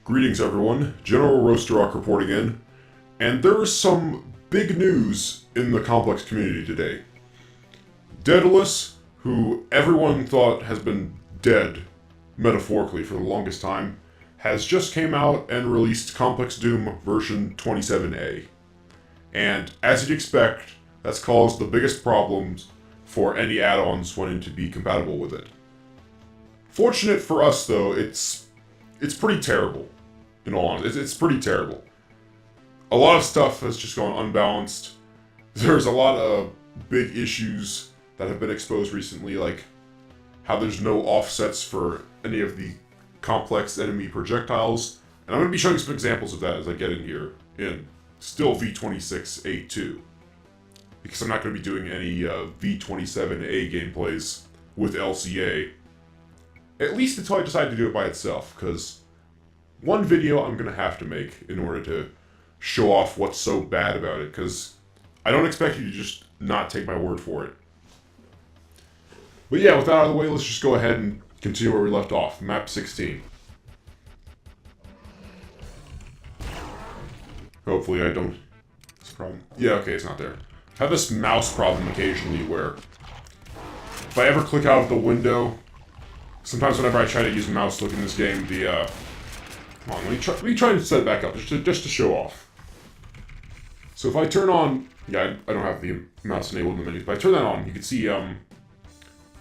Greetings everyone, General Roasterrock reporting in, and there is some big news in the Complex community today. Daedalus, who everyone thought has been dead, metaphorically for the longest time, has just came out and released Complex Doom version 27A. And as you'd expect, that's caused the biggest problems for any add-ons wanting to be compatible with it. Fortunate for us though, it's pretty terrible. In all honesty, it's pretty terrible. A lot of stuff has just gone unbalanced. There's a lot of big issues that have been exposed recently, like how there's no offsets for any of the complex enemy projectiles. And I'm going to be showing some examples of that as I get in here in still V26A2. Because I'm not going to be doing any V27A gameplays with LCA. At least until I decide to do it by itself, because one video I'm going to have to make in order to show off what's so bad about it, because I don't expect you to just not take my word for it. But yeah, with that out of the way, let's just go ahead and continue where we left off. Map 16. Hopefully I don't... It's a problem. Yeah, okay, it's not there. I have this mouse problem occasionally where if I ever click out of the window, sometimes whenever I try to use a mouse to look in this game, the come on, let me try to set it back up, just to show off. So if I turn on... Yeah, I don't have the mouse enabled in the menus, but I turn that on, you can see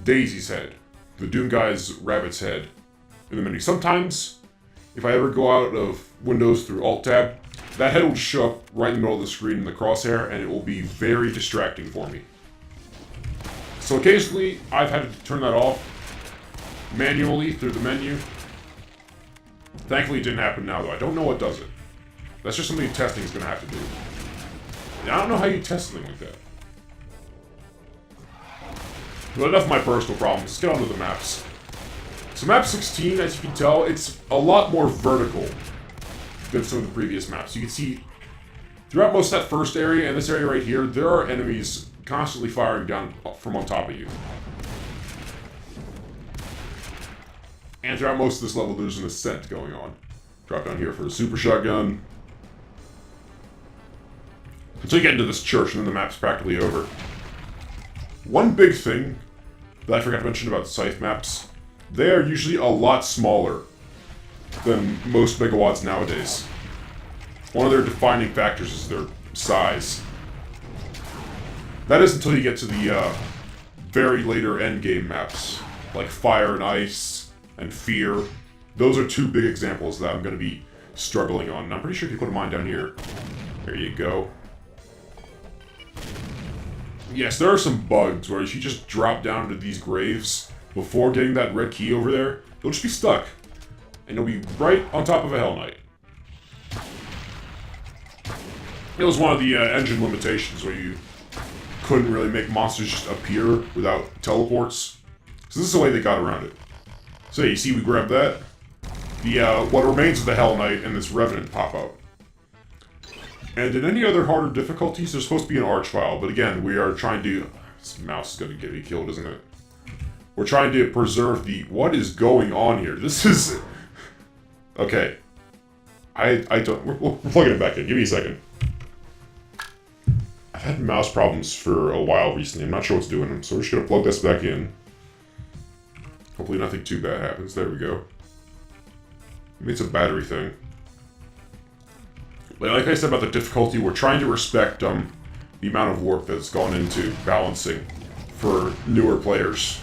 Daisy's head, the Doom guy's rabbit's head in the menu. Sometimes, if I ever go out of Windows through Alt-Tab, that head will just show up right in the middle of the screen in the crosshair, and it will be very distracting for me. So occasionally, I've had to turn that off manually through the menu. Thankfully, it didn't happen now, though. I don't know what does it. That's just something testing is going to have to do. And I don't know how you test something like that. But enough of my personal problems. Let's get on to the maps. So map 16, as you can tell, it's a lot more vertical than some of the previous maps. You can see throughout most of that first area and this area right here, there are enemies constantly firing down from on top of you. And throughout most of this level, there's an ascent going on. Drop down here for a super shotgun. Until you get into this church, and then the map's practically over. One big thing that I forgot to mention about Scythe maps, they are usually a lot smaller than most megawatts nowadays. One of their defining factors is their size. That is until you get to the very later endgame maps, like Fire and Ice and Fear. Those are two big examples that I'm going to be struggling on. And I'm pretty sure if you put mine down here, there you go. Yes, there are some bugs where if you just drop down into these graves before getting that red key over there, you'll just be stuck. And you'll be right on top of a Hell Knight. It was one of the engine limitations where you couldn't really make monsters just appear without teleports. So this is the way they got around it. So you see we grab that. The what remains of the Hell Knight and this Revenant pop out. And in any other harder difficulties, there's supposed to be an Archvile, but again, we are trying to... This mouse is going to get me killed, isn't it? We're trying to preserve the... What is going on here? This is... Okay. I don't... We're plugging it back in. Give me a second. I've had mouse problems for a while recently. I'm not sure what's doing them, so we're just going to plug this back in. Hopefully nothing too bad happens. There we go. Maybe it's a battery thing. But like I said about the difficulty, we're trying to respect the amount of work that's gone into balancing for newer players.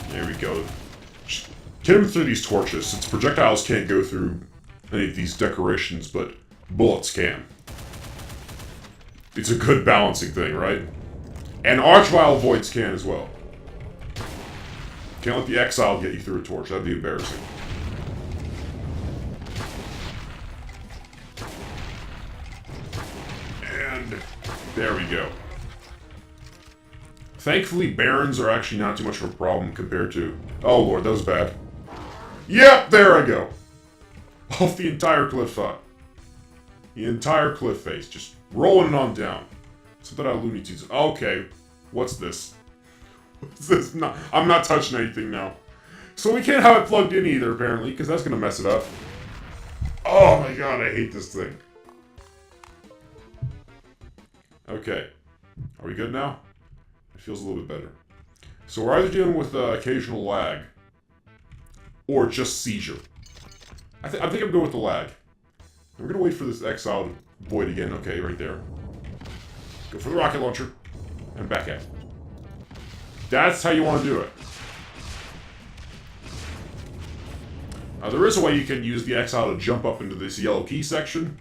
There we go. Just get him through these torches, since projectiles can't go through any of these decorations, but bullets can. It's a good balancing thing, right? And Archvile voids can as well. Can't let the Exile get you through a torch. That'd be embarrassing. And there we go. Thankfully, Barons are actually not too much of a problem compared to... Oh lord, that was bad. Yep, there I go. Off the entire cliff top. The entire cliff face, just rolling it on down. Something out of Looney Tunes. Okay. What's this? What's this? No, I'm not touching anything now. So we can't have it plugged in either, apparently, because that's going to mess it up. Oh my god, I hate this thing. Okay. Are we good now? It feels a little bit better. So we're either dealing with occasional lag, or just seizure. I think I'm going with the lag. We're going to wait for this exiled void again. Okay, right there. Go for the rocket launcher, and back at it. That's how you want to do it. There is a way you can use the exile to jump up into this yellow key section,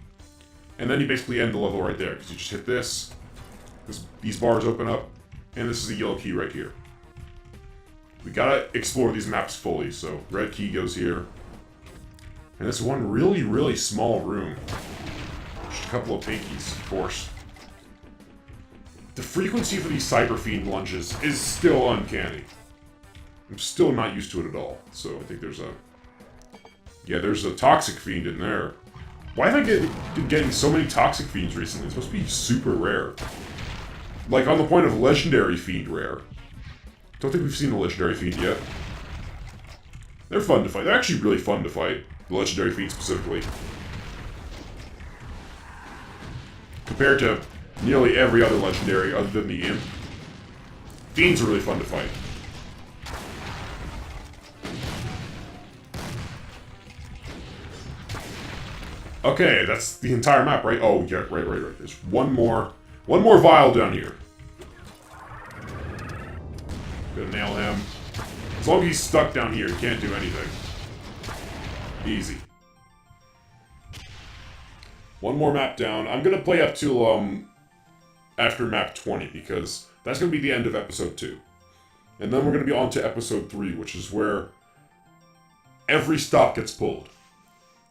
and then you basically end the level right there, because you just hit this, these bars open up, and this is the yellow key right here. We gotta explore these maps fully, so red key goes here. And this one really, really small room. Just a couple of pinkies, of course. The frequency for these Cyber Fiend lunges is still uncanny. I'm still not used to it at all, so I think there's a... Yeah, there's a Toxic Fiend in there. Why have I been getting so many Toxic Fiends recently? It's supposed to be super rare. Like, on the point of Legendary Fiend rare. Don't think we've seen a Legendary Fiend yet. They're fun to fight. They're actually really fun to fight. The Legendary Fiend specifically. Compared to nearly every other Legendary other than the Imp. Fiends are really fun to fight. Okay, that's the entire map, right? Oh, yeah, right. There's one more vial down here. Gonna nail him. As long as he's stuck down here, he can't do anything. Easy. One more map down. I'm gonna play up to, after map 20, because that's gonna be the end of episode 2. And then we're gonna be on to episode 3, which is where every stop gets pulled.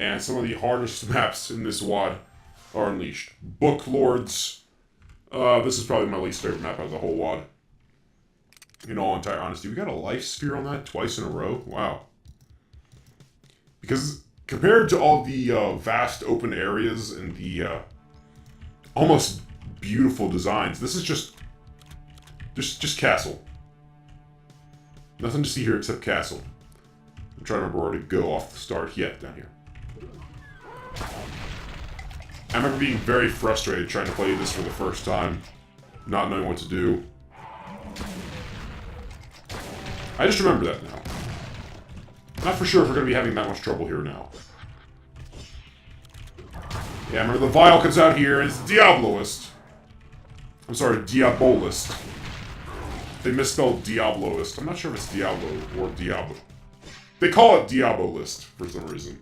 And some of the hardest maps in this WAD are unleashed. Book Lords. This is probably my least favorite map out of the whole WAD. In all entire honesty. We got a life sphere on that twice in a row? Wow. Because compared to all the vast open areas and the almost beautiful designs, this is just castle. Nothing to see here except castle. I'm trying to remember where to go off the start. Yeah, down here. I remember being very frustrated trying to play this for the first time, not knowing what to do. I just remember that now. Not for sure if we're going to be having that much trouble here now. Yeah, I remember the vial comes out here, and it's Diabloist. I'm sorry, Diabolist. They misspelled Diabloist. I'm not sure if it's Diablo or Diablo. They call it Diabolist for some reason.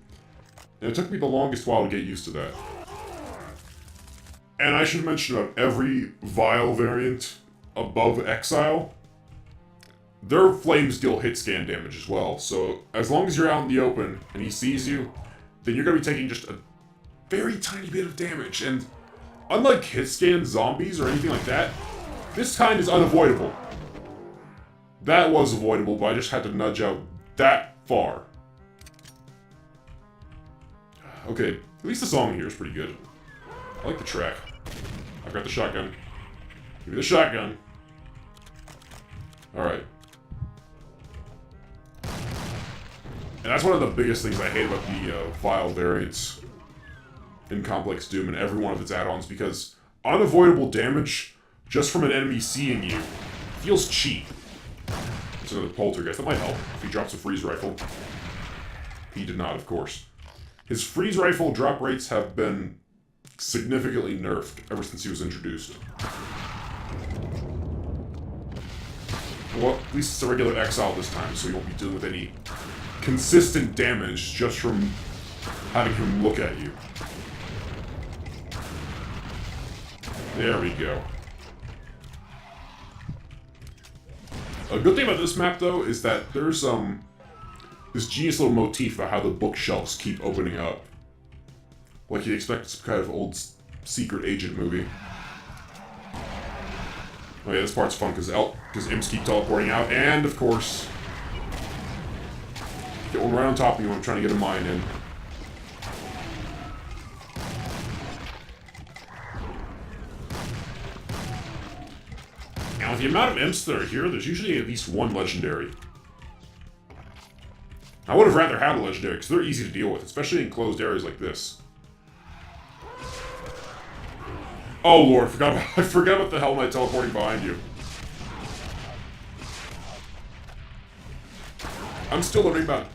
And it took me the longest while to get used to that. And I should mention on every vial variant above Exile, their flames deal hit scan damage as well. So as long as you're out in the open and he sees you, then you're going to be taking just a very tiny bit of damage. And unlike hit scan zombies or anything like that, this kind is unavoidable. That was avoidable, but I just had to nudge out that far. Okay, at least the song here is pretty good. I like the track. I've got the shotgun. Give me the shotgun. Alright. And that's one of the biggest things I hate about the vial variants in Complex Doom and every one of its add-ons, because unavoidable damage just from an enemy seeing you feels cheap. It's another poltergeist. That might help if he drops a freeze rifle. He did not, of course. His freeze rifle drop rates have been significantly nerfed ever since he was introduced. Well, at least it's a regular exile this time, so you won't be dealing with any consistent damage just from having him look at you. There we go. A good thing about this map, though, is that there's this genius little motif about how the bookshelves keep opening up. Like you'd expect some kind of old secret agent movie. Oh yeah, this part's fun because imps keep teleporting out, and of course, get one right on top of you when I'm trying to get a mine in. the amount of imps that are here, there's usually at least one legendary. I would have rather had a legendary, because they're easy to deal with, especially in closed areas like this. Oh lord, I forgot about the Hell Knight teleporting behind you. I'm still learning about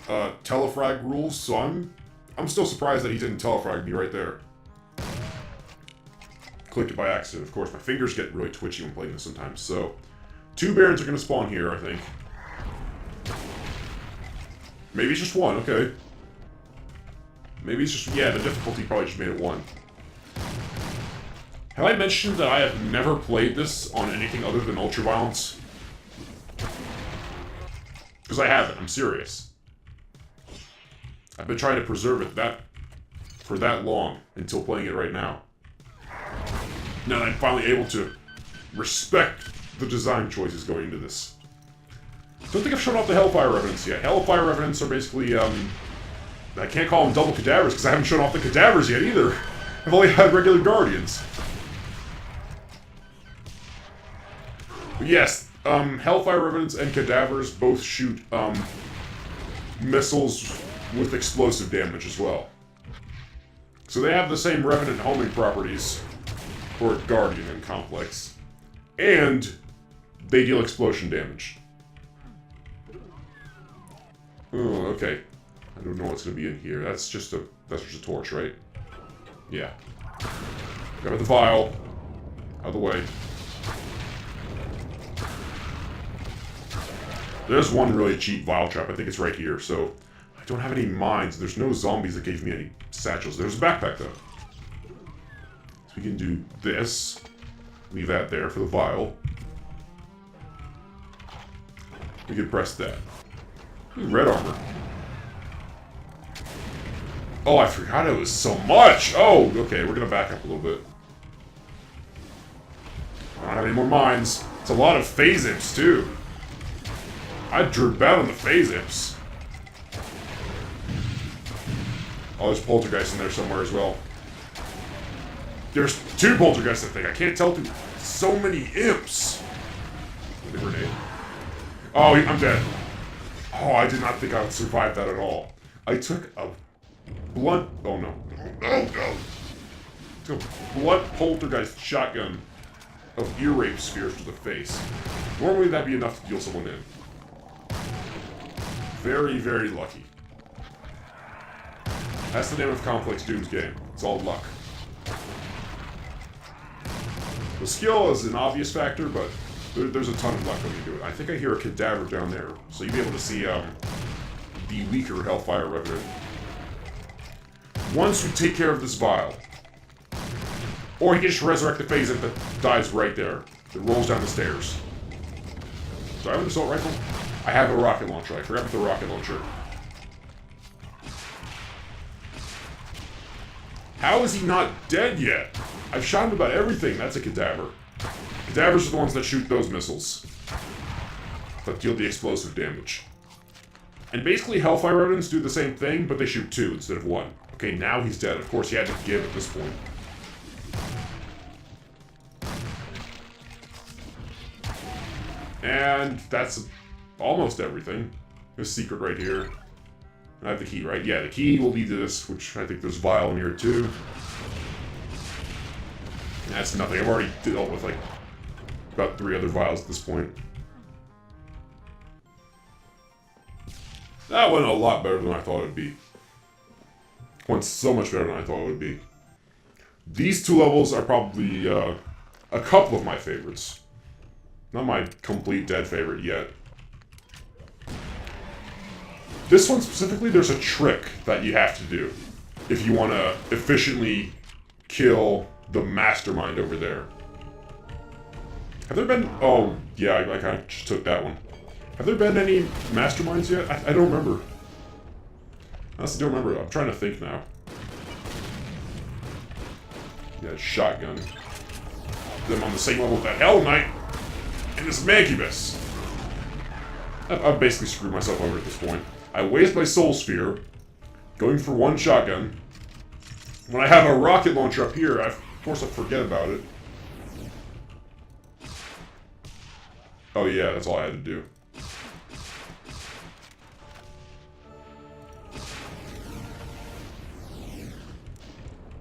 telefrag rules, so I'm still surprised that he didn't telefrag me right there. Clicked it by accident. Of course, my fingers get really twitchy when playing this sometimes, so... 2 Barons are going to spawn here, I think. Maybe it's just 1, okay. Maybe it's just... yeah, the difficulty probably just made it 1. Have I mentioned that I have never played this on anything other than Ultraviolence? Because I haven't, I'm serious. I've been trying to preserve it for that long until playing it right now. Now that I'm finally able to respect the design choices going into this. Don't think I've shown off the Hellfire Revenants yet. Hellfire Revenants are basically, I can't call them double cadavers because I haven't shown off the cadavers yet either. I've only had regular Guardians. But yes, Hellfire Revenants and cadavers both shoot, missiles with explosive damage as well. So they have the same Revenant homing properties for Guardian and Complex. And they deal explosion damage. Oh, okay. I don't know what's gonna be in here. That's just a torch, right? Yeah. Grab the vial. Out of the way. There's one really cheap vial trap. I think it's right here. So I don't have any mines. There's no zombies that gave me any satchels. There's a backpack though. So we can do this. Leave that there for the vial. We can press that. Ooh, red armor. Oh, I forgot it was so much! Oh, okay, we're gonna back up a little bit. I don't have any more mines. It's a lot of phase imps, too. I drew bad on the phase imps. Oh, there's poltergeist in there somewhere as well. There's 2 poltergeists, I think. I can't tell through so many imps. The grenade. Oh, I'm dead. Oh, I did not think I would survive that at all. I took a blunt... oh, no. Oh, no. Took a blunt poltergeist shotgun of ear rape spears to the face. Normally, that'd be enough to deal someone in. Very, very lucky. That's the name of Complex Doom's game. It's all luck. The skill is an obvious factor, but there's a ton of luck when you do it. I think I hear a cadaver down there, so you'll be able to see the weaker Hellfire Revenant. Once we take care of this vial, or you can just resurrect the phase that dies right there. It rolls down the stairs. Do I have an assault rifle? I have a rocket launcher. I forgot about the rocket launcher. How is he not dead yet? I've shot him about everything. That's a cadaver. Cadavers are the ones that shoot those missiles. That deal the explosive damage. And basically Hellfire Revenants do the same thing, but they shoot 2 instead of 1. Okay, now he's dead. Of course, he had to give at this point. And that's almost everything. There's a secret right here. I have the key, right? Yeah, the key will lead to this, which I think there's vial in here too. That's nothing. I've already dealt with like about 3 other vials at this point. That went a lot better than I thought it would be. Went so much better than I thought it would be. These 2 levels are probably a couple of my favorites. Not my complete dead favorite yet. This one specifically, there's a trick that you have to do if you want to efficiently kill the mastermind over there. Have there been... oh, yeah, I kind of just took that one. Have there been any masterminds yet? I don't remember. I honestly don't remember. I'm trying to think now. Yeah, shotgun. I'm on the same level with that Hell Knight and this Mancubus. I've basically screwed myself over at this point. I waste my Soul Sphere going for 1 shotgun. When I have a rocket launcher up here, of course I forget about it. Oh yeah, that's all I had to do.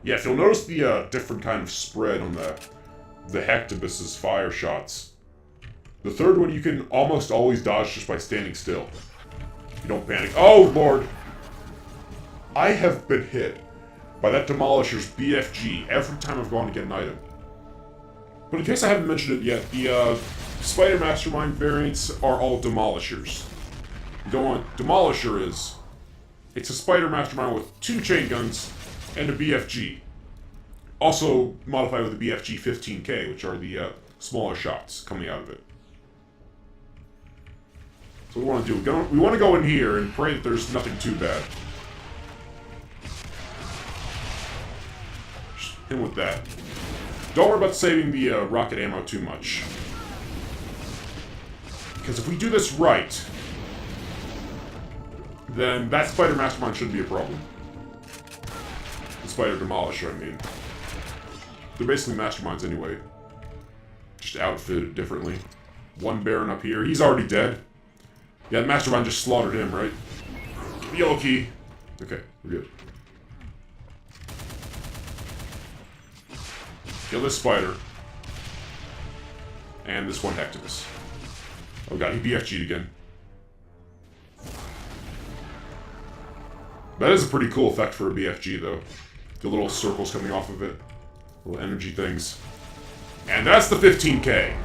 Yeah, if you'll notice the different kind of spread on the Hectobus's fire shots. The third one you can almost always dodge just by standing still. You don't panic. Oh, Lord! I have been hit by that Demolisher's BFG every time I've gone to get an item. But in case I haven't mentioned it yet, the Spider Mastermind variants are all Demolishers. You don't want... Demolisher is... It's a Spider Mastermind with 2 chain guns and a BFG. Also modified with the BFG 15K, which are the smaller shots coming out of it. So what we want to do, we want to go in here and pray that there's nothing too bad. Just hit him with that. Don't worry about saving the rocket ammo too much. Because if we do this right, then that Spider Mastermind shouldn't be a problem. The Spider Demolisher, I mean. They're basically masterminds anyway. Just outfitted differently. One Baron up here. He's already dead. Yeah, the Mastermind just slaughtered him, right? Yellow key. Okay, we're good. Kill this spider. And this one Hectobus. Oh god, he BFG'd again. That is a pretty cool effect for a BFG, though. The little circles coming off of it. Little energy things. And that's the 15K.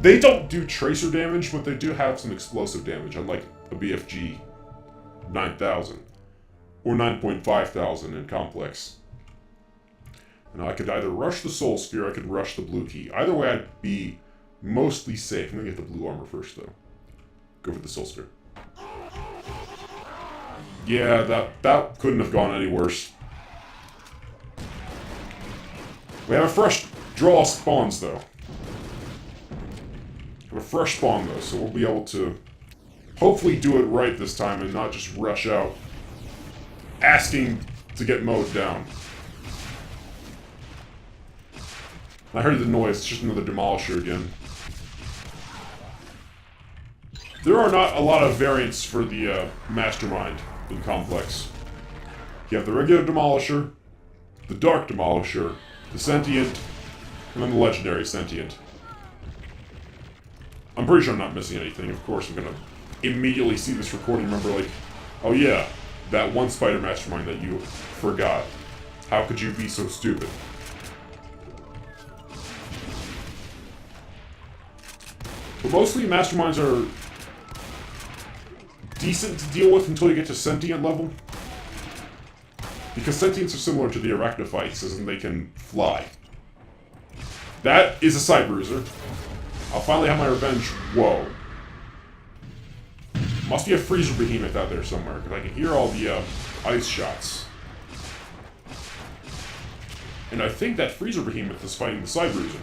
They don't do tracer damage, but they do have some explosive damage, unlike a BFG 9000. Or 9.5,000 in Complex. Now I could either rush the Soul Sphere, or I could rush the blue key. Either way, I'd be mostly safe. I'm gonna get the blue armor first, though. Go for the Soul Sphere. Yeah, that couldn't have gone any worse. We have a fresh draw spawns, though. We have a fresh spawn, though, so we'll be able to hopefully do it right this time and not just rush out asking to get mowed down. I heard the noise, it's just another Demolisher again. There are not a lot of variants for the Mastermind in Complex. You have the regular Demolisher, the Dark Demolisher, the Sentient, and then the Legendary Sentient. I'm pretty sure I'm not missing anything. Of course, I'm gonna immediately see this recording and remember, like, oh yeah, that one Spider Mastermind that you forgot. How could you be so stupid? But mostly Masterminds are decent to deal with until you get to Sentient level. Because Sentients are similar to the Arachnophytes, as in they can fly. That is a Side Bruiser. I'll finally have my revenge. Whoa. Must be a Freezer Behemoth out there somewhere, because I can hear all the ice shots. And I think that Freezer Behemoth is fighting the Side Bruiser.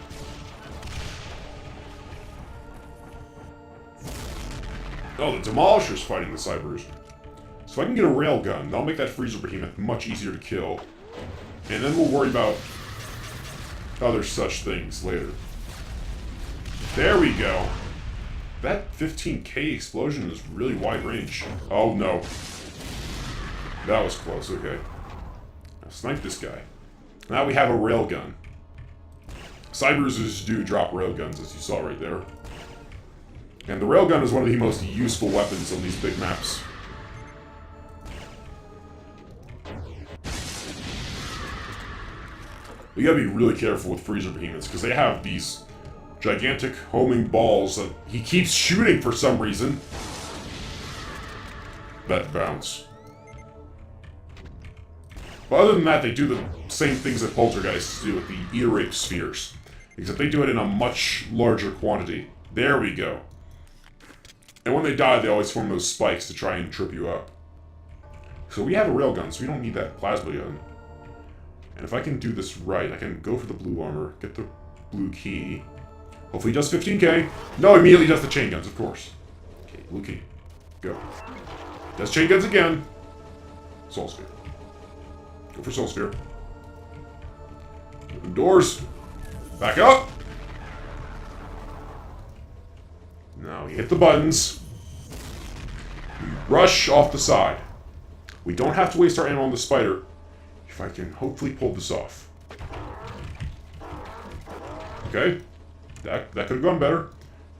Oh, the Demolisher's fighting the Side Bruiser. So I can get a Railgun. That'll make that Freezer Behemoth much easier to kill. And then we'll worry about other such things later. There we go. That 15K explosion is really wide range. Oh no. That was close, okay. Now snipe this guy. Now we have a Railgun. Side Bruisers do drop Railguns, as you saw right there. And the Railgun is one of the most useful weapons on these big maps. You gotta be really careful with Freezer Behemoths, because they have these gigantic homing balls that he keeps shooting for some reason. That bounce. But other than that, they do the same things that Poltergeists do with the Earape Spheres. Except they do it in a much larger quantity. There we go. And when they die, they always form those spikes to try and trip you up. So we have a Railgun, so we don't need that plasma gun. And if I can do this right, I can go for the blue armor, get the blue key. Hopefully he does 15K. No, immediately does the chain guns, of course. Okay, blue key. Go. Does chain guns again. Soul Sphere. Go for Soul Sphere. Open doors. Back up. Now we hit the buttons. We rush off the side. We don't have to waste our ammo on the spider. If I can hopefully pull this off. Okay. That could have gone better.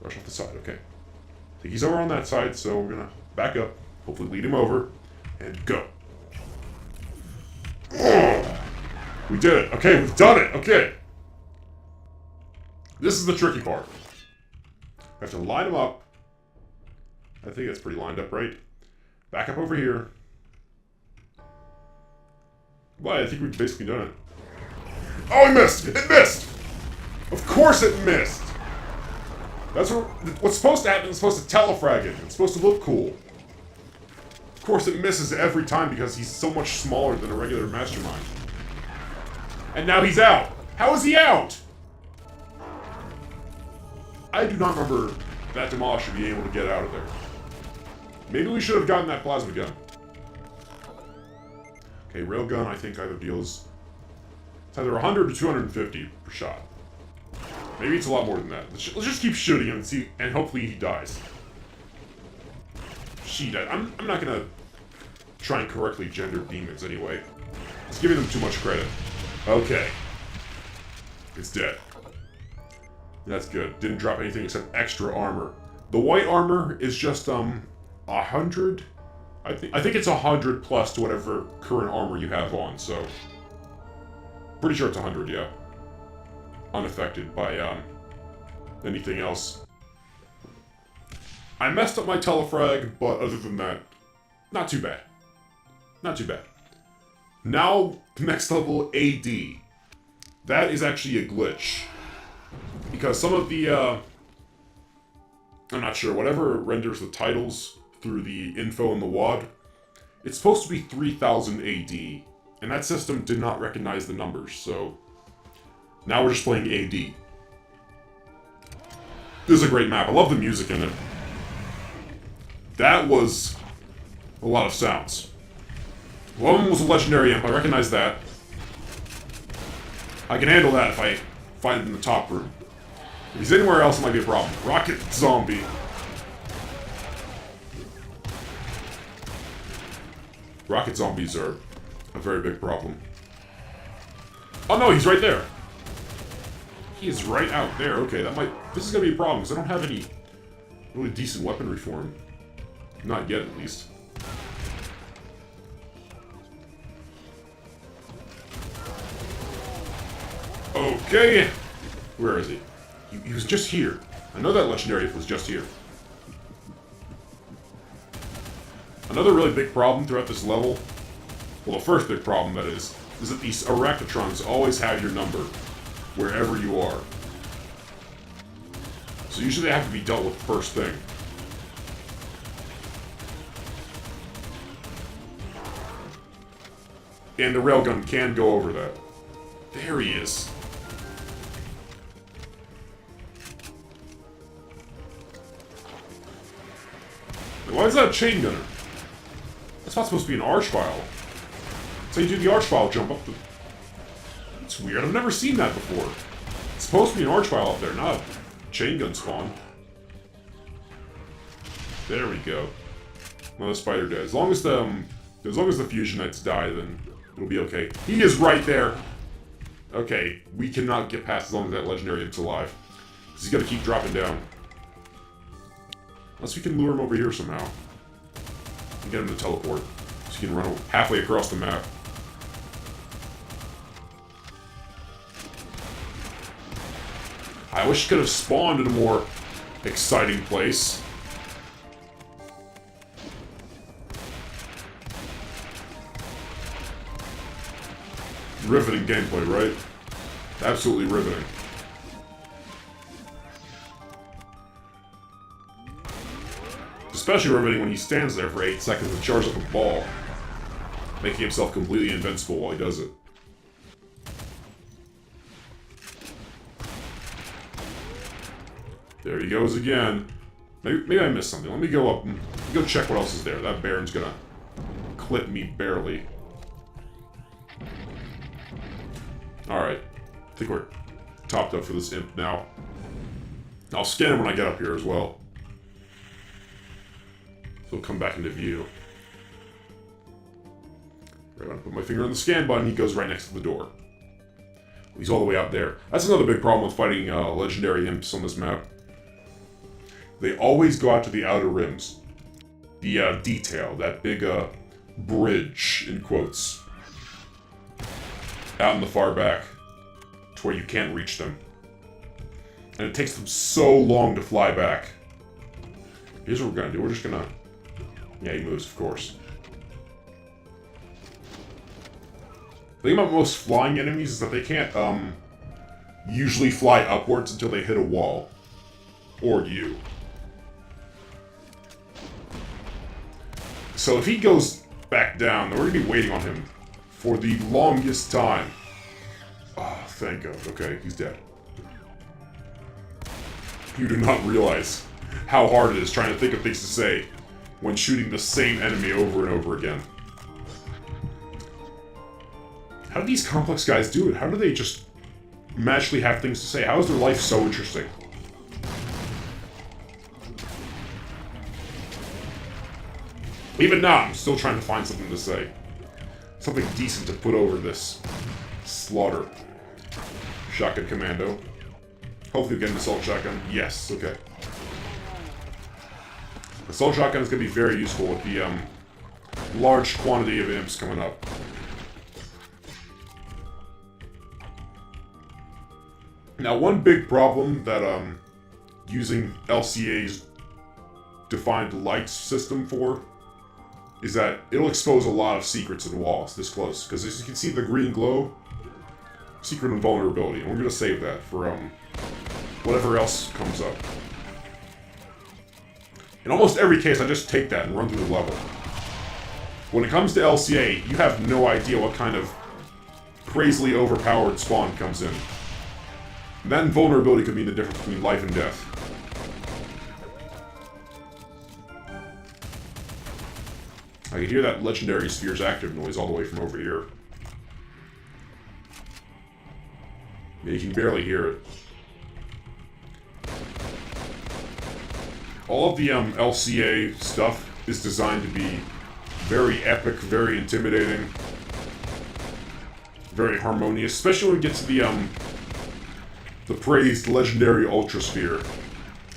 Rush off the side, okay. I think he's over on that side, so we're gonna back up. Hopefully lead him over. And go. Oh, we did it. Okay, we've done it. Okay. This is the tricky part. I have to line them up. I think that's pretty lined up, right? Back up over here. Well, I think we've basically done it. Oh, it missed! It missed! Of course it missed! That's what's supposed to happen. It's supposed to telefrag it. It's supposed to look cool. Of course it misses every time because he's so much smaller than a regular mastermind. And now he's out! How is he out? I do not remember that Demolisher being able to get out of there. Maybe we should have gotten that plasma gun. Okay, railgun I think either deals... It's either 100 or 250 per shot. Maybe it's a lot more than that. Let's just keep shooting him and see, and hopefully he dies. She died. I'm not gonna try and correctly gender demons anyway. It's giving them too much credit. Okay. It's dead. That's good. Didn't drop anything except extra armor. The white armor is just 100. I think it's 100 plus to whatever current armor you have on. So pretty sure it's 100. Yeah. Unaffected by anything else. I messed up my telefrag, but other than that, not too bad. Not too bad. Now, next level, AD. That is actually a glitch. Because some of the, I'm not sure, whatever renders the titles through the info in the WAD, it's supposed to be 3000 AD, and that system did not recognize the numbers, so now we're just playing AD. This is a great map. I love the music in it. That was a lot of sounds. One of them was a legendary imp, I recognize that. I can handle that if I find it in the top room. If he's anywhere else, it might be a problem. Rocket zombie. Rocket zombies are a very big problem. Oh no, he's right there. He is right out there. Okay, this is gonna be a problem because I don't have any really decent weaponry for him. Not yet, at least. Okay. Where is he? He was just here. I know that legendary was just here. Another really big problem throughout this level, well, the first big problem, that is that these Arachnotrons always have your number, wherever you are. So usually they have to be dealt with first thing. And the railgun can go over that. There he is. Why is that a chain gunner? That's not supposed to be an archvile. That's how you do the archvile jump up the... It's weird. I've never seen that before. It's supposed to be an archvile up there, not a chain gun spawn. There we go. Another spider dead. As long as the fusion knights die, then it'll be okay. He is right there. Okay, we cannot get past as long as that legendary is alive. He's gonna keep dropping down. Unless we can lure him over here somehow. And get him to teleport. So he can run halfway across the map. I wish he could have spawned in a more exciting place. Riveting gameplay, right? Absolutely riveting. Especially riveting when he stands there for 8 seconds and charges up a ball, making himself completely invincible while he does it. There he goes again. Maybe I missed something. Let me go up and go check what else is there. That Baron's gonna clip me barely. Alright. I think we're topped up for this imp now. I'll scan him when I get up here as well. he'll come back into view. Right when I put my finger on the scan button, he goes right next to the door. He's all the way out there. That's another big problem with fighting legendary imps on this map. They always go out to the outer rims. The detail, that big bridge, in quotes. Out in the far back, to where you can't reach them. And it takes them so long to fly back. Here's what we're gonna do. We're just gonna... Yeah, he moves, of course. The thing about most flying enemies is that they can't, usually fly upwards until they hit a wall. Or you. So if he goes back down, then we're gonna be waiting on him for the longest time. Oh, thank God. Okay, he's dead. You do not realize how hard it is trying to think of things to say when shooting the same enemy over and over again. How do these complex guys do it? How do they just magically have things to say? How is their life so interesting? Even now, I'm still trying to find something to say. Something decent to put over this slaughter. Shotgun commando. Hopefully we get an assault shotgun. Yes, okay. Assault shotgun is going to be very useful with the large quantity of imps coming up. Now, one big problem that using LCA's defined light system for is that it'll expose a lot of secrets in walls this close. Because as you can see the green glow, secret and vulnerability. And we're going to save that for whatever else comes up. In almost every case, I just take that and run through the level. When it comes to LCA, you have no idea what kind of crazily overpowered spawn comes in. And that invulnerability could mean the difference between life and death. I can hear that legendary sphere's active noise all the way from over here. Yeah, you can barely hear it. All of the LCA stuff is designed to be very epic, very intimidating, very harmonious, especially when we get to the praised legendary Ultra Sphere,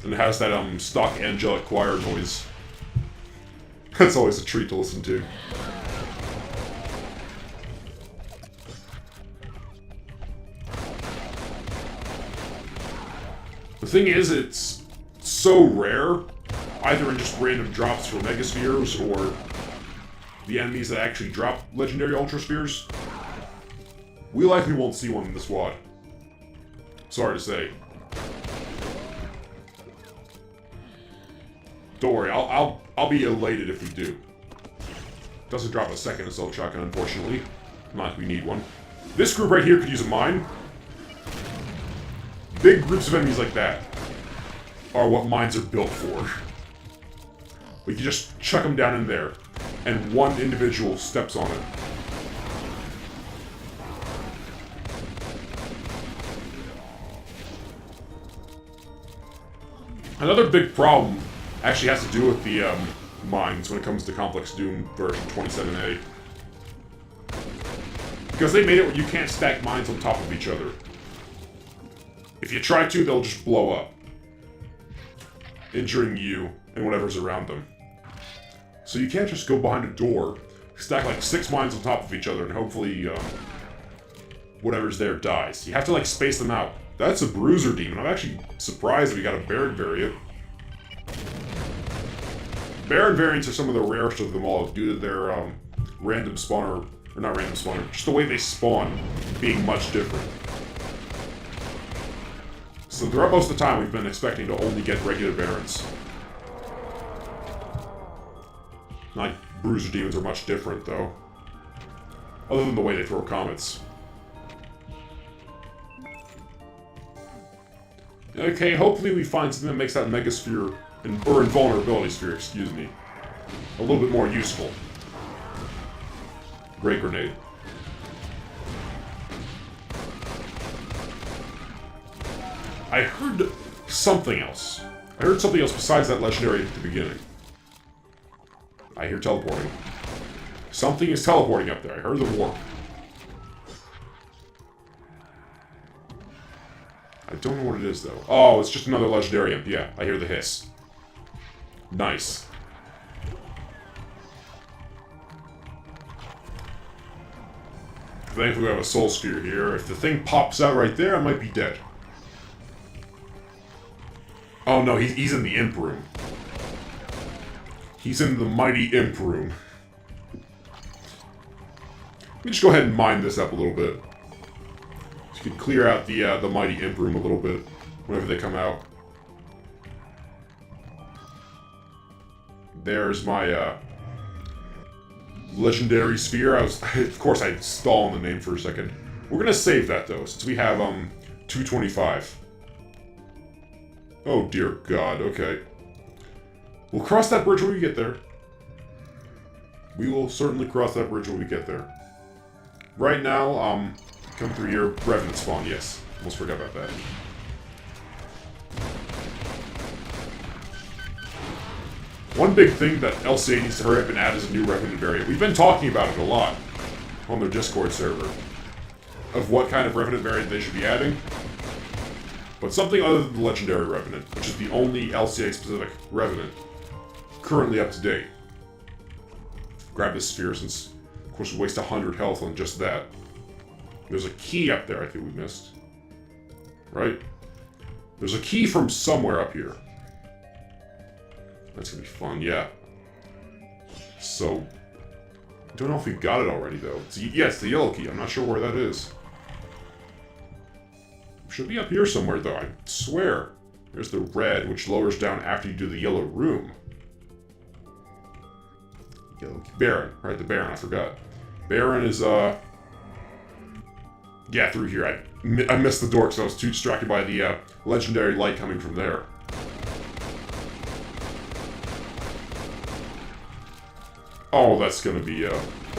and it has that stock angelic choir noise. That's always a treat to listen to. The thing is, it's so rare, either in just random drops for Megaspheres or the enemies that actually drop legendary Ultra Spheres. We likely won't see one in this WAD. Sorry to say. Don't worry, I'll be elated if we do. Doesn't drop a second assault shotgun, unfortunately. Not if we need one. This group right here could use a mine. Big groups of enemies like that are what mines are built for. We can just chuck them down in there, and one individual steps on it. Another big problem actually has to do with the mines when it comes to Complex Doom version 27A. Because they made it where you can't stack mines on top of each other. If you try to, they'll just blow up, injuring you and whatever's around them. So you can't just go behind a door, stack like 6 mines on top of each other, and hopefully whatever's there dies. You have to like space them out. That's a Bruiser Demon. I'm actually surprised that we got a Baron variant. Baron variants are some of the rarest of them all due to their random spawner, or not random spawner, just the way they spawn being much different. So throughout most of the time we've been expecting to only get regular Barons. Like, Bruiser Demons are much different though. Other than the way they throw comets. Okay, hopefully we find something that makes that Megasphere, or Invulnerability Sphere, excuse me, a little bit more useful. Great grenade. I heard something else. I heard something else besides that legendary at the beginning. I hear teleporting. Something is teleporting up there. I heard the warp. I don't know what it is, though. Oh, it's just another legendary imp. Yeah, I hear the hiss. Nice. Thankfully, we have a soul sphere here. If the thing pops out right there, I might be dead. Oh no, he's in the imp room. He's in the mighty imp room. Let me just go ahead and mine this up a little bit. So you can clear out the mighty imp room a little bit whenever they come out. There's my legendary sphere. Of course, I stall on the name for a second. We're gonna save that though, since we have 225. Oh dear God. Okay, we'll cross that bridge when we get there. We will certainly cross that bridge when we get there. Right now, come through here, Revenant spawn. Yes, almost forgot about that. One big thing that LCA needs to hurry up and add is a new Revenant variant. We've been talking about it a lot on their Discord server of what kind of Revenant variant they should be adding. But something other than the Legendary Revenant, which is the only LCA-specific Revenant currently up to date. Grab this sphere since, of course, we waste 100 health on just that. There's a key up there I think we missed. Right? There's a key from somewhere up here. That's gonna be fun, yeah. So, I don't know if we got it already, though. Yeah, it's the yellow key. I'm not sure where that is. Should be up here somewhere, though, I swear. There's the red, which lowers down after you do the yellow room. Yellow key. Baron. Right, the Baron, I forgot. Baron is, yeah, through here. I missed the door because I was too distracted by the, legendary light coming from there. Oh, that's gonna be a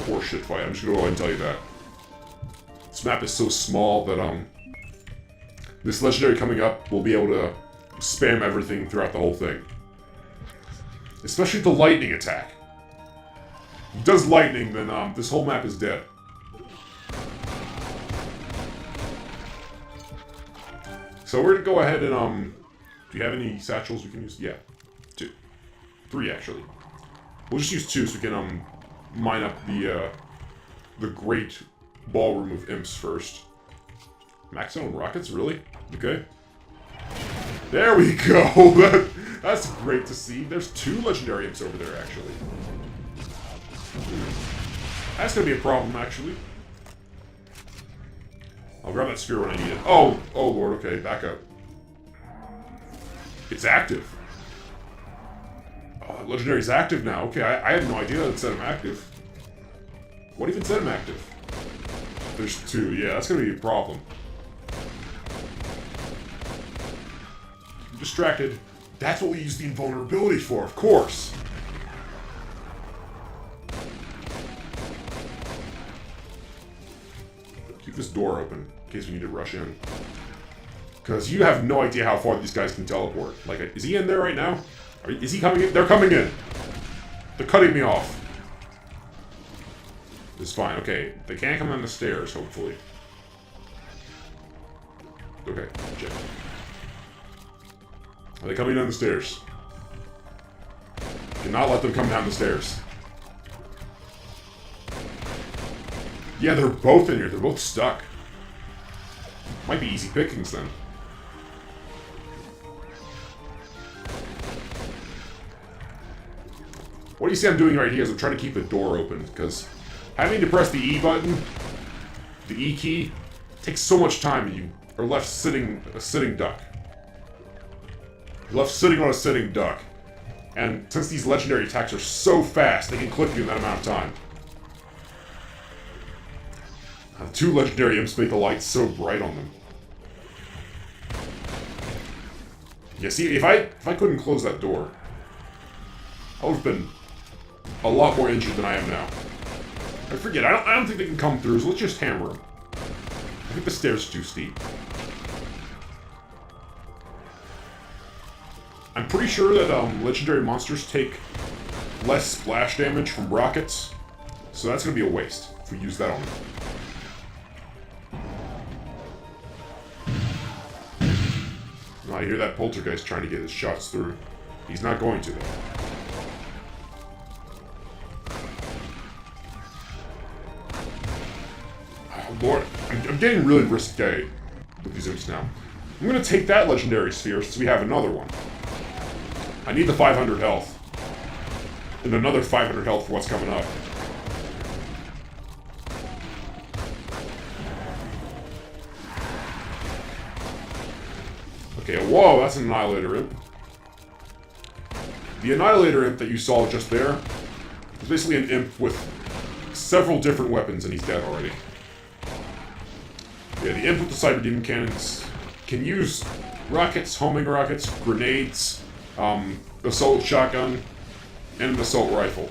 horseshit fight. I'm just gonna go ahead and tell you that. This map is so small that, this legendary coming up will be able to spam everything throughout the whole thing. Especially the lightning attack. If it does lightning, then, this whole map is dead. So we're gonna go ahead and, do you have any satchels we can use? Yeah. 2. 3, actually. We'll just use 2 so we can, mine up the great ballroom of imps first. Max out on rockets? Really? Okay. There we go! That's great to see. There's 2 legendary imps over there, actually. That's gonna be a problem, actually. I'll grab that sphere when I need it. Oh! Oh lord, okay, back up. It's active. Oh, legendary's active now. Okay, I had no idea that set him active. What even set him active? There's 2, yeah, that's gonna be a problem. I'm distracted. That's what we use the invulnerability for, of course. Keep this door open in case we need to rush in. Because you have no idea how far these guys can teleport. Like, is he in there right now? Is he coming in? They're coming in. They're cutting me off. It's fine. Okay, they can't come down the stairs, hopefully. Okay, check. Are they coming down the stairs? Do not let them come down the stairs. Yeah, they're both in here. They're both stuck. Might be easy pickings then. What do you see I'm doing right here is I'm trying to keep the door open, because having to press the E button, the E key, takes so much time and you are left sitting a sitting duck. You're left sitting on a sitting duck. And since these legendary attacks are so fast, they can clip you in that amount of time. The 2 legendary imps make the lights so bright on them. Yeah, see, if I couldn't close that door, I would have been a lot more injured than I am now. I forget, I don't think they can come through, so let's just hammer them. I think the stairs are too steep. I'm pretty sure that legendary monsters take less splash damage from rockets, so that's going to be a waste if we use that on him. Oh, I hear that poltergeist trying to get his shots through. He's not going to, though. Oh, Lord, I'm getting really risque with these imps now. I'm going to take that legendary sphere since we have another one. I need the 500 health. And another 500 health for what's coming up. Okay, whoa, that's an Annihilator Imp. The Annihilator Imp that you saw just there is basically an imp with several different weapons, and he's dead already. Yeah, the imp with the Cyber Demon Cannons can use rockets, homing rockets, grenades, assault shotgun, and an assault rifle.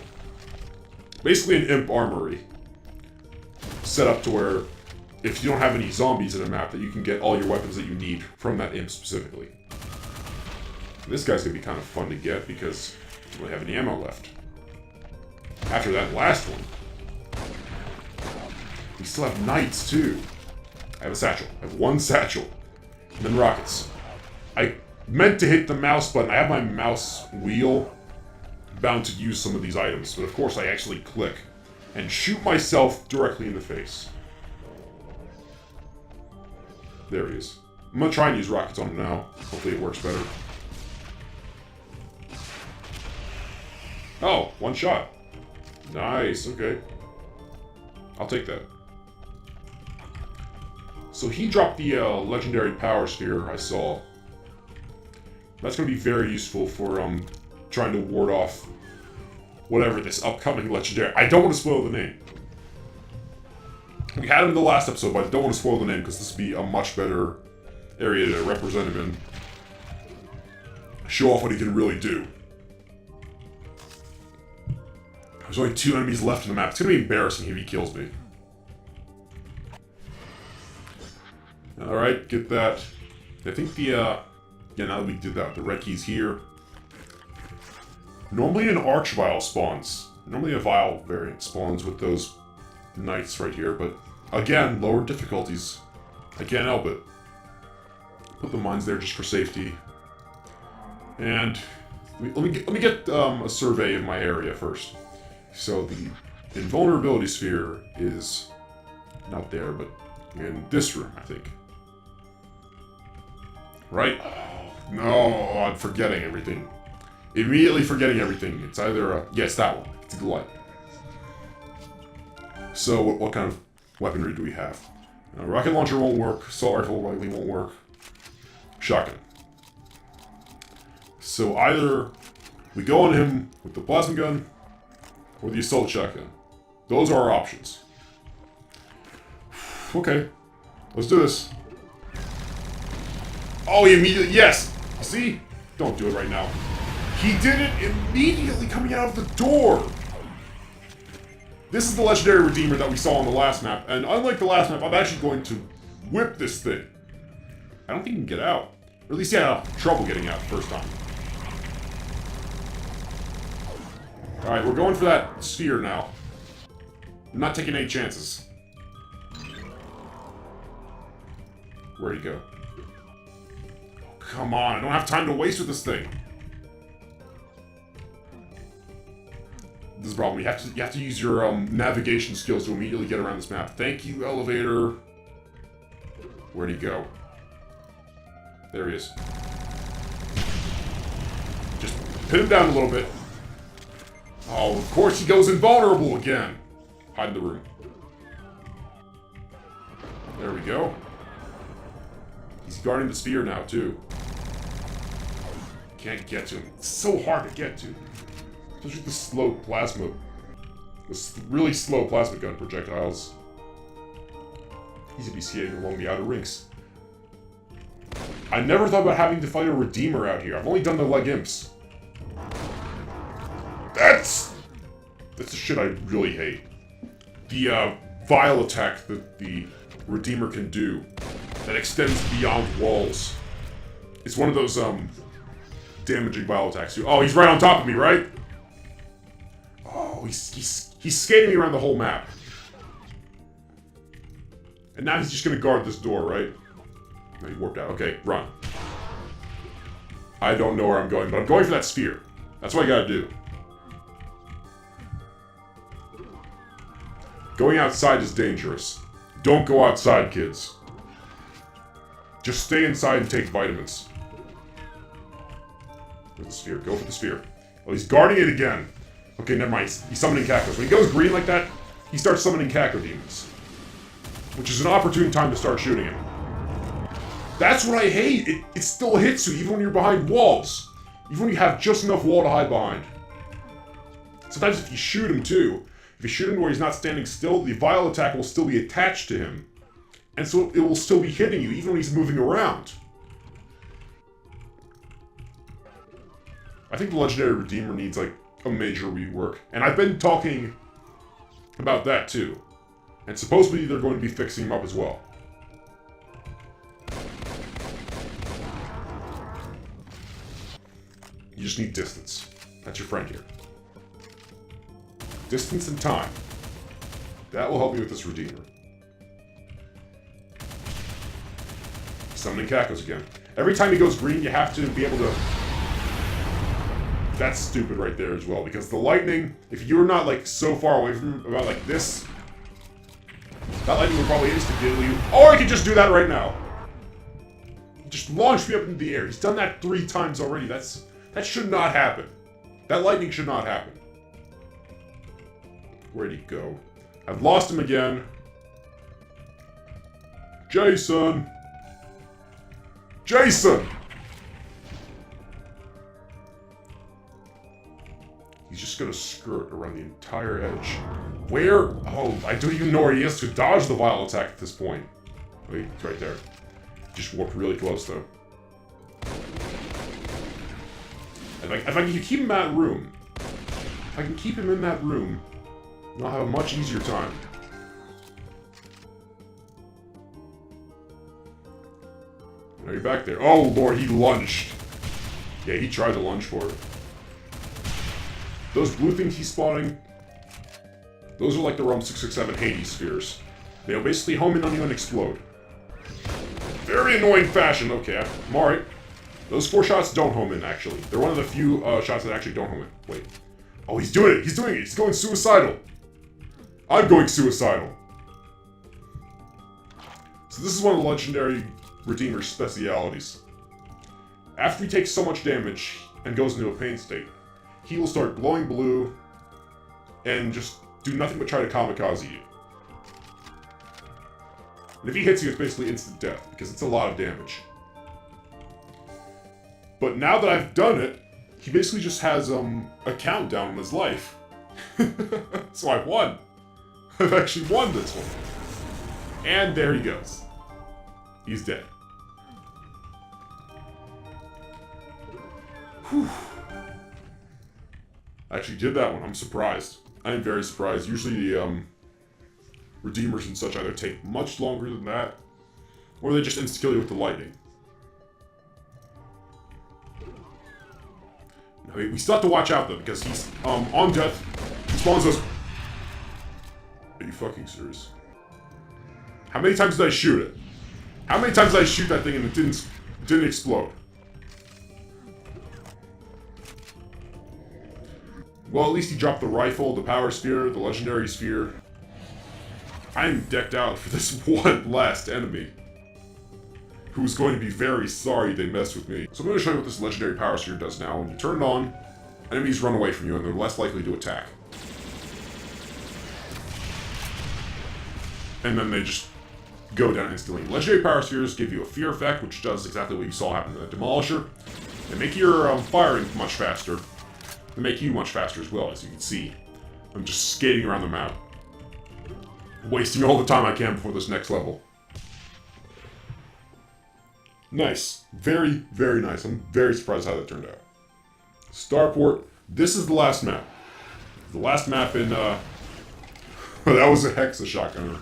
Basically an imp armory. Set up to where, if you don't have any zombies in a map, that you can get all your weapons that you need from that imp specifically. This guy's gonna be kind of fun to get because I don't have any ammo left. After that last one, we still have knights too. I have a satchel. I have one satchel. And then rockets. I meant to hit the mouse button. I have my mouse wheel bound to use some of these items, but of course I actually click and shoot myself directly in the face. There he is. I'm gonna try and use rockets on him now. Hopefully it works better. Oh, one shot. Nice, okay. I'll take that. So he dropped the legendary power sphere I saw. That's going to be very useful for trying to ward off whatever this upcoming legendary... I don't want to spoil the name. We had him in the last episode, but I don't want to spoil the name because this would be a much better area to represent him in. Show off what he can really do. There's only 2 enemies left in the map. It's going to be embarrassing if he kills me. Alright, get that. I think the, yeah, now that we did that, the red key's here. Normally an Archvile spawns. Normally a Vile variant spawns with those knights right here, but again, lower difficulties. I can't help it. Put the mines there just for safety. And let me get a survey of my area first. So the invulnerability sphere is not there, but in this room, I think. Right? Oh, no, I'm forgetting everything. Immediately forgetting everything. It's either yes, that one. It's a Goliath. So what kind of weaponry do we have? Rocket launcher won't work. Assault rifle likely won't work. Shotgun. So either we go on him with the plasma gun or the assault shotgun. Those are our options. Okay, let's do this. Oh, he immediately, yes! See? Don't do it right now. He did it immediately coming out of the door! This is the legendary redeemer that we saw on the last map, and unlike the last map, I'm actually going to whip this thing. I don't think he can get out. Or at least he had trouble getting out the first time. Alright, we're going for that sphere now. I'm not taking any chances. Where'd he go? Oh, come on, I don't have time to waste with this thing. This is the problem. You have to use your navigation skills to immediately get around this map. Thank you, elevator. Where'd he go? There he is. Just pin him down a little bit. Oh, of course he goes invulnerable again. Hide in the room. There we go. He's guarding the sphere now, too. Can't get to him. It's so hard to get to. Especially the slow plasma. The really slow plasma gun projectiles. He's gonna be skating along the outer rings. I never thought about having to fight a Redeemer out here. I've only done the leg imps. That's the shit I really hate. The vile attack that the Redeemer can do that extends beyond walls. It's one of those damaging vile attacks. Oh, he's right on top of me, right? Oh, he's skating me around the whole map. And now he's just gonna guard this door, right? No, he warped out. Okay, run. I don't know where I'm going, but I'm going for that sphere. That's what I gotta do. Going outside is dangerous. Don't go outside, kids. Just stay inside and take vitamins. Where's the sphere? Go for the sphere. Oh, he's guarding it again. Okay, never mind. He's summoning Cacos. When he goes green like that, he starts summoning Cacodemons. Which is an opportune time to start shooting him. That's what I hate. It still hits you even when you're behind walls. Even when you have just enough wall to hide behind. Sometimes if you shoot him too, if you shoot him where he's not standing still, the vile attack will still be attached to him. And so it will still be hitting you even when he's moving around. I think the Legendary Redeemer needs like a major rework. And I've been talking about that too. And supposedly they're going to be fixing him up as well. You just need distance. That's your friend here. Distance and time. That will help you with this Redeemer. Summoning Cacos again. Every time he goes green, you have to be able to... That's stupid right there as well, because the lightning, if you're not like so far away from him, about like this, that lightning will probably insta-kill you. Or I could just do that right now. Just launch me up into the air. He's done that 3 times already. That should not happen. That lightning should not happen. Where'd he go? I've lost him again. Jason! Jason! He's just gonna skirt around the entire edge. Where? Oh, I don't even know where he is to dodge the vile attack at this point. Wait, it's right there. Just walked really close, though. If I can keep him in that room, if I can keep him in that room, then I'll have a much easier time. Now you're back there. Oh, Lord, he lunged. Yeah, he tried to lunge for it. Those blue things he's spawning, those are like the Realm 667 Hades spheres. They'll basically home in on you and explode. Very annoying fashion. Okay, I'm alright. Those 4 shots don't home in, actually. They're one of the few shots that actually don't home in. Wait. Oh, he's doing it! He's doing it! He's going suicidal! I'm going suicidal! So this is one of the Legendary Redeemer's specialities. After he takes so much damage and goes into a pain state, he will start glowing blue and just do nothing but try to kamikaze you. And if he hits you, it's basically instant death, because it's a lot of damage. But now that I've done it, he basically just has a countdown on his life. So I've won. I've actually won this one. And there he goes. He's dead. Whew. I actually did that one. I'm surprised. I am very surprised. Usually the Redeemers and such either take much longer than that, or they just insta-kill you with the lightning. Now, we still have to watch out though, because he's on death. He spawns us. Are you fucking serious? How many times did I shoot it? How many times did I shoot that thing and it didn't explode? Well, at least he dropped the rifle, the power sphere, the legendary sphere. I'm decked out for this one last enemy, who's going to be very sorry they messed with me. So I'm going to show you what this legendary power sphere does now. When you turn it on, enemies run away from you and they're less likely to attack. And then they just go down instantly. Legendary power spheres give you a fear effect, which does exactly what you saw happen to the Demolisher. They make your firing much faster. They make you much faster as well, as you can see. I'm just skating around the map, wasting all the time I can before this next level. Nice. Very, very nice. I'm very surprised how that turned out. Starport. This is the last map. The last map in, that was a Hexa shotgunner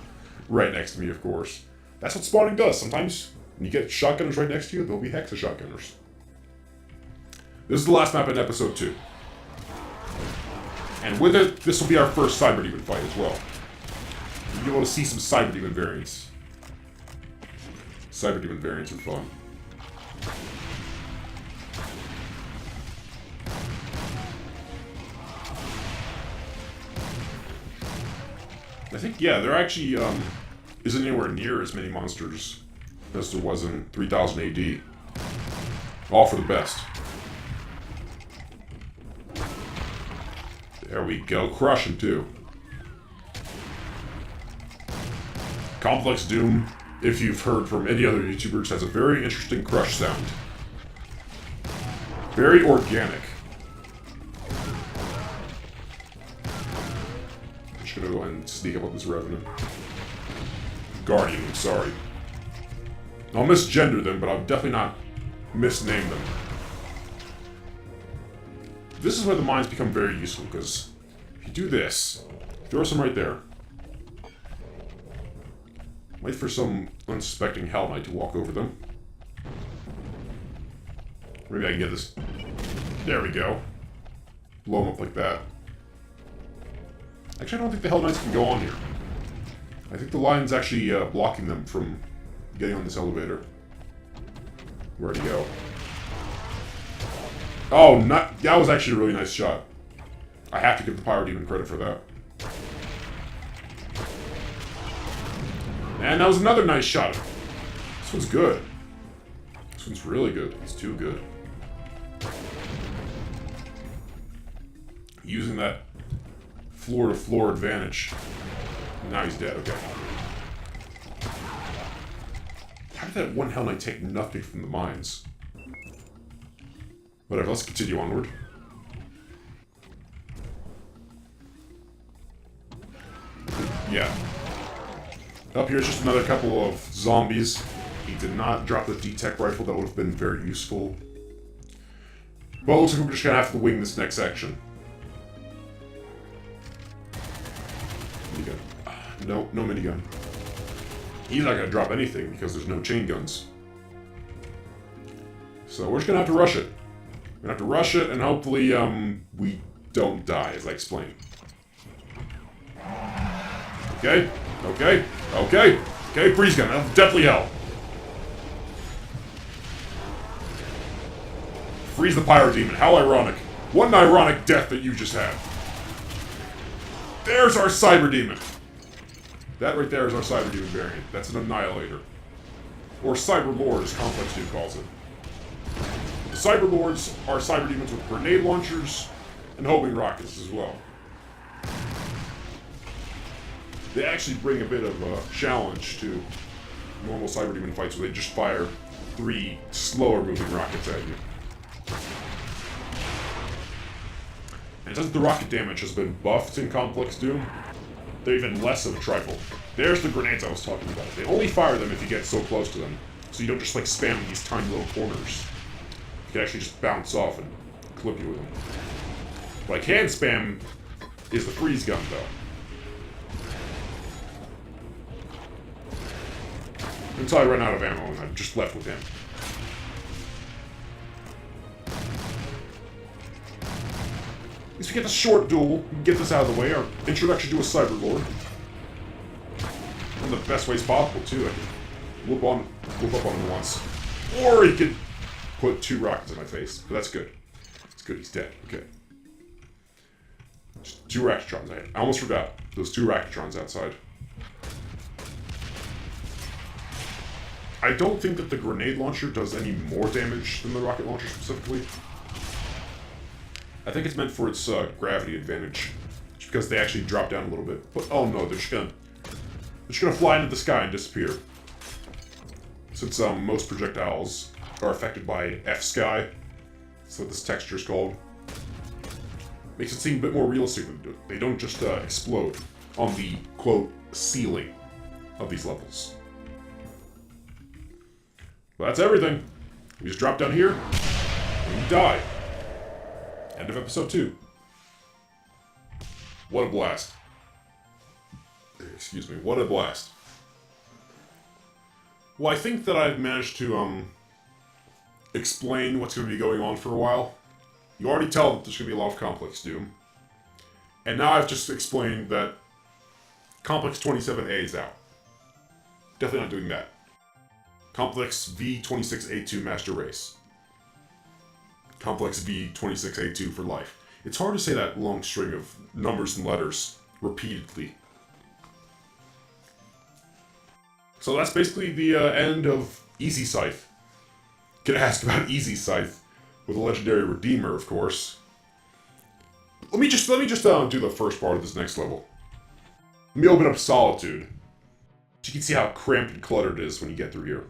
right next to me, of course. That's what spawning does. Sometimes when you get shotgunners right next to you, there'll be Hexa shotgunners. This is the last map in episode 2. And with it, this will be our first Cyber Demon fight as well. You'll be able to see some Cyber Demon variants. Cyber Demon variants are fun. I think, yeah, there actually isn't anywhere near as many monsters as there was in 3000 AD. All for the best. There we go. Crush him, too. Complex Doom, if you've heard from any other YouTubers, has a very interesting crush sound. Very organic. I'm just gonna go ahead and sneak up on this Revenant. Guardian, I'm sorry. I'll misgender them, but I'll definitely not misname them. This is where the mines become very useful, because if you do this, throw some right there. Wait for some unsuspecting Hell Knight to walk over them. Maybe I can get this. There we go. Blow them up like that. Actually, I don't think the Hell Knights can go on here. I think the line's actually blocking them from getting on this elevator. Where'd he go? Oh, that was actually a really nice shot. I have to give the Pyro Demon credit for that. And that was another nice shot. This one's good. This one's really good. It's too good. Using that floor-to-floor advantage. Now he's dead, okay. How did that one Hell Knight take nothing from the mines? Whatever, let's continue onward. Yeah. Up here is just another couple of zombies. He did not drop the D-Tech rifle, that would have been very useful. Well, it looks like we're just gonna have to wing this next section. Minigun. No, no minigun. He's not gonna drop anything because there's no chain guns. So we're just gonna have to rush it. We're gonna have to rush it, and hopefully, we don't die, as I explained. Okay, okay, okay, okay, freeze gun, that's deathly hell. Freeze the Pyro Demon, how ironic. What an ironic death that you just had. There's our Cyber Demon. That right there is our Cyber Demon variant. That's an Annihilator. Or Cyber Lord, as Complex Doom calls it. The Cyber Lords are Cyber Demons with grenade launchers and homing rockets as well. They actually bring a bit of a challenge to normal Cyber Demon fights where they just fire 3 slower moving rockets at you. And since the rocket damage has been buffed in Complex Doom, they're even less of a trifle. There's the grenades I was talking about. They only fire them if you get so close to them, so you don't just like spam these tiny little corners. You can actually just bounce off and clip you with them. What I can spam is the freeze gun, though. Until I run out of ammo and I'm just left with him. At least we get the short duel, we can get this out of the way, our introduction to a Cyber Lord. One of the best ways possible, too. I can whoop up on him once. Or he could put 2 rockets in my face, but that's good. It's good, he's dead, okay. Just 2 Racketrons, I almost forgot. Those 2 Racketrons outside. I don't think that the grenade launcher does any more damage than the rocket launcher specifically. I think it's meant for its gravity advantage, just because they actually drop down a little bit. But oh no, they're just gonna fly into the sky and disappear. Since most projectiles are affected by F-sky, that's what this texture is called. Makes it seem a bit more realistic. They don't just explode on the quote ceiling of these levels. Well, that's everything. We just drop down here, and we die. End of episode 2. What a blast. Excuse me, what a blast. Well, I think that I've managed to, explain what's going to be going on for a while. You already tell that there's going to be a lot of Complex Doom. And now I've just explained that Complex 27A is out. Definitely not doing that. Complex V26A2 Master Race. Complex V26A2 for life. It's hard to say that long string of numbers and letters repeatedly. So that's basically the end of Easy Scythe. Gonna ask about Easy Scythe with a legendary Redeemer, of course. Let me just do the first part of this next level. Let me open up Solitude. So you can see how cramped and cluttered it is when you get through here.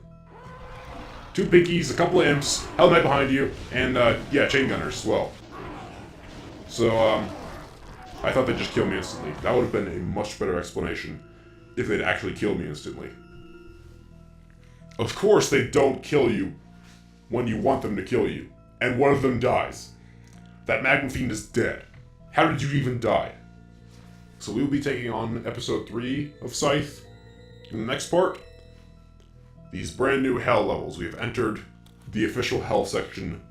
2 pinkies, a couple of imps, Hell Knight behind you, and yeah, chain gunners as well. So I thought they'd just kill me instantly. That would have been a much better explanation if they'd actually killed me instantly. Of course they don't kill you when you want them to kill you, and one of them dies. That Magnum Fiend is dead. How did you even die? So we will be taking on episode 3 of Scythe. In the next part, these brand new Hell levels. We have entered the official Hell section,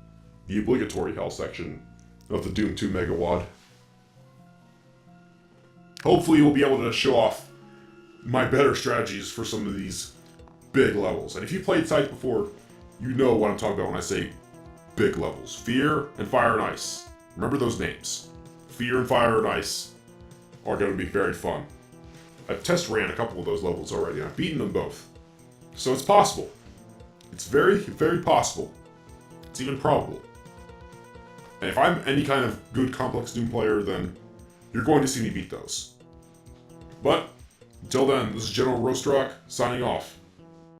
the obligatory Hell section of the Doom 2 Megawad. Hopefully we'll be able to show off my better strategies for some of these big levels. And if you played Scythe before, you know what I'm talking about when I say big levels. Fear and Fire and Ice. Remember those names. Fear and Fire and Ice are going to be very fun. I've test ran a couple of those levels already, and I've beaten them both. So it's possible. It's very, very possible. It's even probable. And if I'm any kind of good Complex Doom player, then you're going to see me beat those. But, until then, this is General Roastrock, signing off.